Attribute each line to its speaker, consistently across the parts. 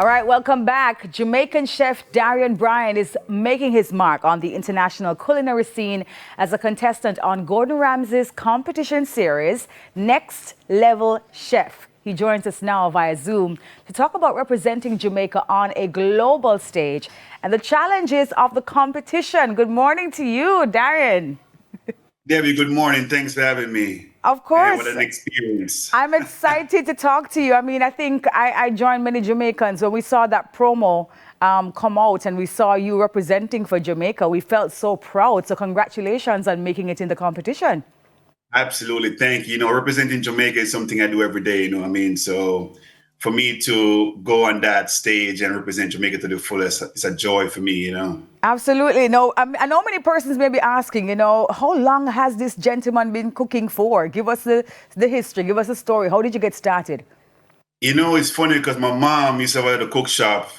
Speaker 1: All right, welcome back. Jamaican chef Darian Bryan is making his mark on the international culinary scene as a contestant on Gordon Ramsay's competition series, Next Level Chef. He joins us now via Zoom to talk about representing Jamaica on a global stage and the challenges of the competition. Good morning to you, Darian.
Speaker 2: Debbie, good morning. Thanks for having me.
Speaker 1: Of
Speaker 2: And what
Speaker 1: course.
Speaker 2: an experience.
Speaker 1: I'm excited to talk to you. I mean, I think I joined many Jamaicans when we saw that promo come out and we saw you representing for Jamaica. We felt so proud. So congratulations on making it in the competition.
Speaker 2: Absolutely. Thank you. Representing Jamaica is something I do every day, you know what I mean? So for me to go on that stage and represent Jamaica to the fullest, it's a joy for me.
Speaker 1: Absolutely. No, I know many persons may be asking, how long has this gentleman been cooking for? Give us the history, give us the story. How did you get started?
Speaker 2: It's funny because my mom used to have a cook shop,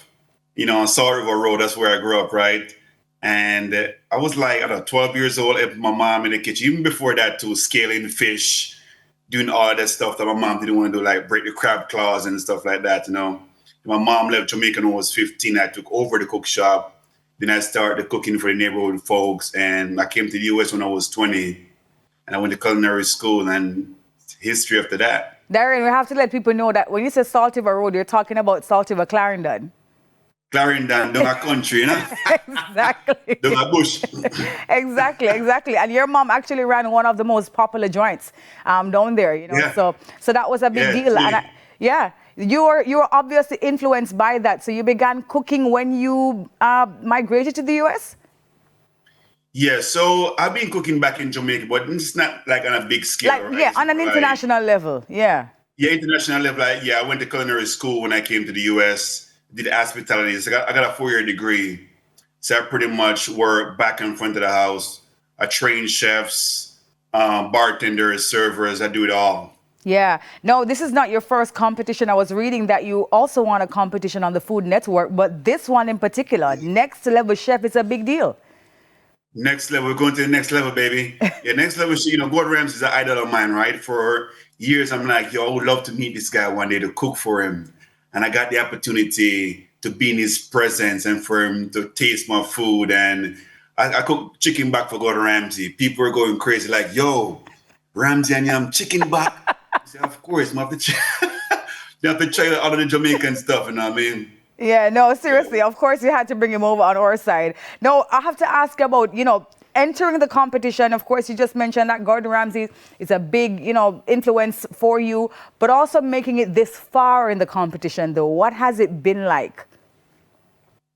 Speaker 2: on Salt River Road. That's where I grew up, right? And I was like, I don't know, 12 years old, helping my mom in the kitchen. Even before that, too, scaling fish, doing all that stuff that my mom didn't want to do, like break the crab claws and stuff like that. My mom left Jamaica when I was 15. I took over the cook shop. Then I started cooking for the neighborhood folks. And I came to the US when I was 20. And I went to culinary school and history after that.
Speaker 1: Darren, we have to let people know that when you say Salt River Road, you're talking about Salt River Clarendon.
Speaker 2: Clarendon, down a country,
Speaker 1: Exactly.
Speaker 2: Down a bush.
Speaker 1: Exactly. And your mom actually ran one of the most popular joints down there,
Speaker 2: Yeah.
Speaker 1: So that was a big deal.
Speaker 2: Really.
Speaker 1: And you were obviously influenced by that. So you began cooking when you migrated to the US?
Speaker 2: Yeah, so I've been cooking back in Jamaica, but it's not like on a big scale, right?
Speaker 1: Yeah, on an international level. Yeah.
Speaker 2: Yeah, international level. I went to culinary school when I came to the US, did hospitality. So I got a 4-year degree. So I pretty much work back in front of the house. I train chefs, bartenders, servers. I do it all.
Speaker 1: Yeah. No, this is not your first competition. I was reading that you also won a competition on the Food Network, but this one in particular, Next Level Chef, is a big deal.
Speaker 2: Next level, we're going to the next level, baby. Yeah, next level. Gordon Ramsay is an idol of mine, right? For years, I'm like, I would love to meet this guy one day to cook for him. And I got the opportunity to be in his presence and for him to taste my food. And I cooked chicken back for Gordon Ramsay. People were going crazy, like, yo, Ramsay and yam chicken back. I said, of course, you have to try all of the Jamaican stuff, you know what I mean?
Speaker 1: Yeah, no, seriously. Of course, you had to bring him over on our side. No, I have to ask about, entering the competition. Of course, you just mentioned that Gordon Ramsay is a big, influence for you, but also making it this far in the competition, though. What has it been like?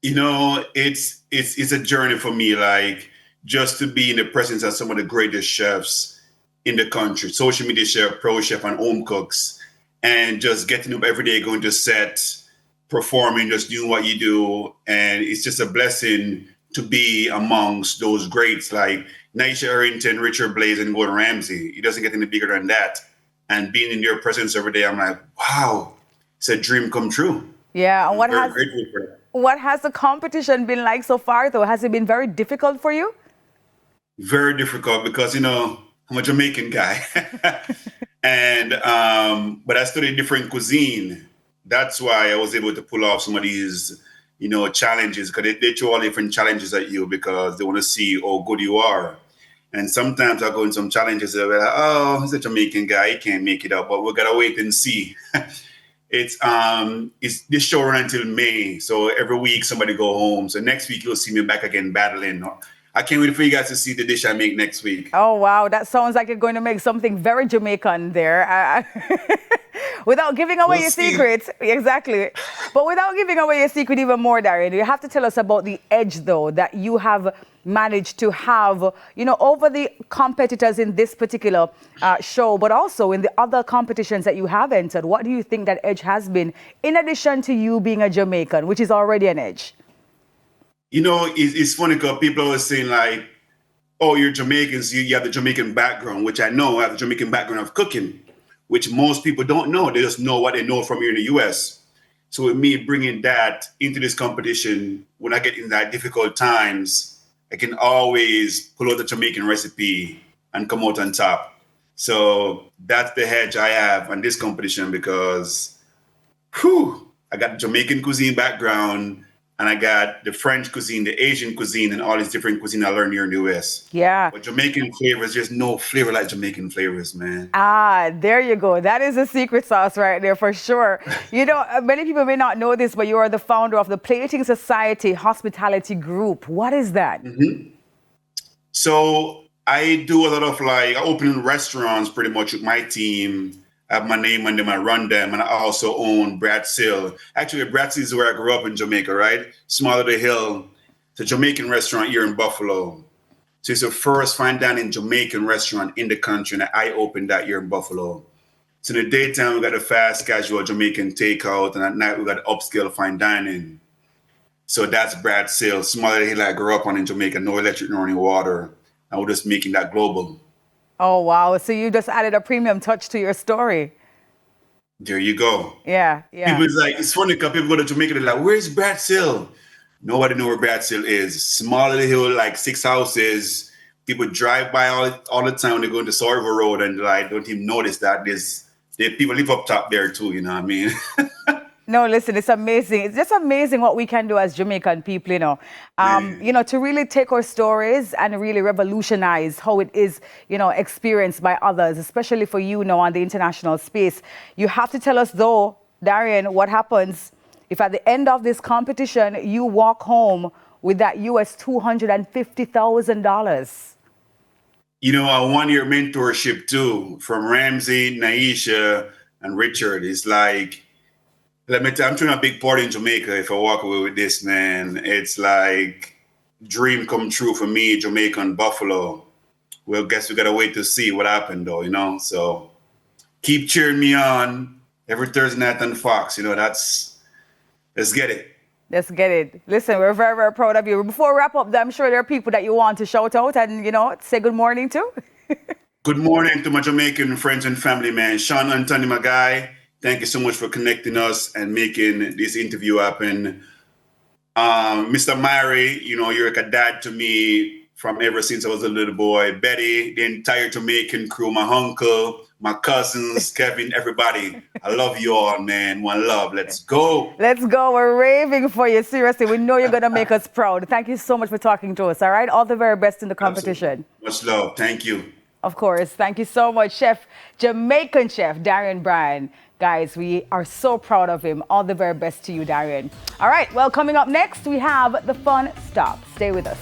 Speaker 2: It's a journey for me, like just to be in the presence of some of the greatest chefs in the country, social media chef, pro chef, and home cooks, and just getting up every day, going to set, performing, just doing what you do. And it's just a blessing to be amongst those greats like Naisha Harrington, Richard Blaze, and Gordon Ramsay. It doesn't get any bigger than that. And being in your presence every day, I'm like, wow, it's a dream come true.
Speaker 1: Yeah, and
Speaker 2: I'm very grateful for that.
Speaker 1: what has the competition been like so far, though? Has it been very difficult for you?
Speaker 2: Very difficult because, I'm a Jamaican guy. And but I studied different cuisine. That's why I was able to pull off some of these, challenges, because they throw all different challenges at you because they want to see how good you are. And sometimes I go in some challenges and they're like, oh, he's a Jamaican guy, he can't make it up, but we gotta wait and see. It's this show run until May, so every week somebody go home. So next week you'll see me back again battling. I can't wait for you guys to see the dish I make next week.
Speaker 1: Oh, wow. That sounds like you're going to make something very Jamaican there. Without giving away your secret. Exactly. But without giving away your secret even more, Darian, you have to tell us about the edge, though, that you have managed to have, over the competitors in this particular show, but also in the other competitions that you have entered. What do you think that edge has been, in addition to you being a Jamaican, which is already an edge?
Speaker 2: It's funny because people are always saying like, oh, you're Jamaicans, you have the Jamaican background, which I know. I have the Jamaican background of cooking, which most people don't know. They just know what they know from here in the US. So with me bringing that into this competition, when I get in that difficult times, I can always pull out the Jamaican recipe and come out on top. So that's the hedge I have on this competition because, whew, I got Jamaican cuisine background, and I got the French cuisine, the Asian cuisine, and all these different cuisine I learned here in the US.
Speaker 1: Yeah.
Speaker 2: But Jamaican flavors, there's no flavor like Jamaican flavors, man.
Speaker 1: Ah, there you go. That is a secret sauce right there for sure. You know, many people may not know this, but you are the founder of the Plating Society Hospitality Group. What is that?
Speaker 2: So I do a lot of like opening restaurants pretty much with my team. I have my name on them, I run them, and I also own Bradsill. Actually, Bradsill is where I grew up in Jamaica, right? Small of the Hill. It's a Jamaican restaurant here in Buffalo. So it's the first fine dining Jamaican restaurant in the country, and I opened that here in Buffalo. So in the daytime, we got the fast casual Jamaican takeout, and at night we got upscale fine dining. So that's Bradsill, small of the Hill I grew up on in Jamaica, no electric nor any water. And we're just making that global.
Speaker 1: Oh, wow. So you just added a premium touch to your story.
Speaker 2: There you go.
Speaker 1: Yeah, yeah.
Speaker 2: People is like, it's funny because people go to Jamaica, they're like, where's Bradsill? Nobody know where Bradsill is. Small little hill, like 6 houses. People drive by all the time when they go into Sorrel Road and like don't even notice that there people live up top there too, you know what I mean?
Speaker 1: No, listen, it's amazing. It's just amazing what we can do as Jamaican people, you know. You know, to really take our stories and really revolutionize how it is, you know, experienced by others, especially for you now on the international space. You have to tell us though, Darian, what happens if at the end of this competition, you walk home with that US $250,000?
Speaker 2: You know, a 1-year mentorship too from Ramsay, Naisha, and Richard. It's like, let me tell you, I'm throwing a big party in Jamaica if I walk away with this, man. It's like dream come true for me, Jamaica and Buffalo. Well, guess we gotta wait to see what happened though, you know? So keep cheering me on every Thursday night on Fox. You know, let's get it.
Speaker 1: Let's get it. Listen, we're very, very proud of you. Before we wrap up, I'm sure there are people that you want to shout out and, you know, say good morning to.
Speaker 2: Good morning to my Jamaican friends and family, man. Sean Anthony, my guy. Thank you so much for connecting us and making this interview happen. Mr. Mary, you know, you're like a dad to me from ever since I was a little boy. Betty, the entire Jamaican crew, my uncle, my cousins, Kevin, everybody. I love you all, man. One love. Let's go.
Speaker 1: Let's go. We're raving for you. Seriously, we know you're going to make us proud. Thank you so much for talking to us. All right. All the very best in the competition.
Speaker 2: Absolutely. Much love. Thank you.
Speaker 1: Of course. Thank you so much, Chef, Jamaican Chef Darian Bryan. Guys, we are so proud of him. All the very best to you, Darian. All right. Well, coming up next, we have the fun stop. Stay with us.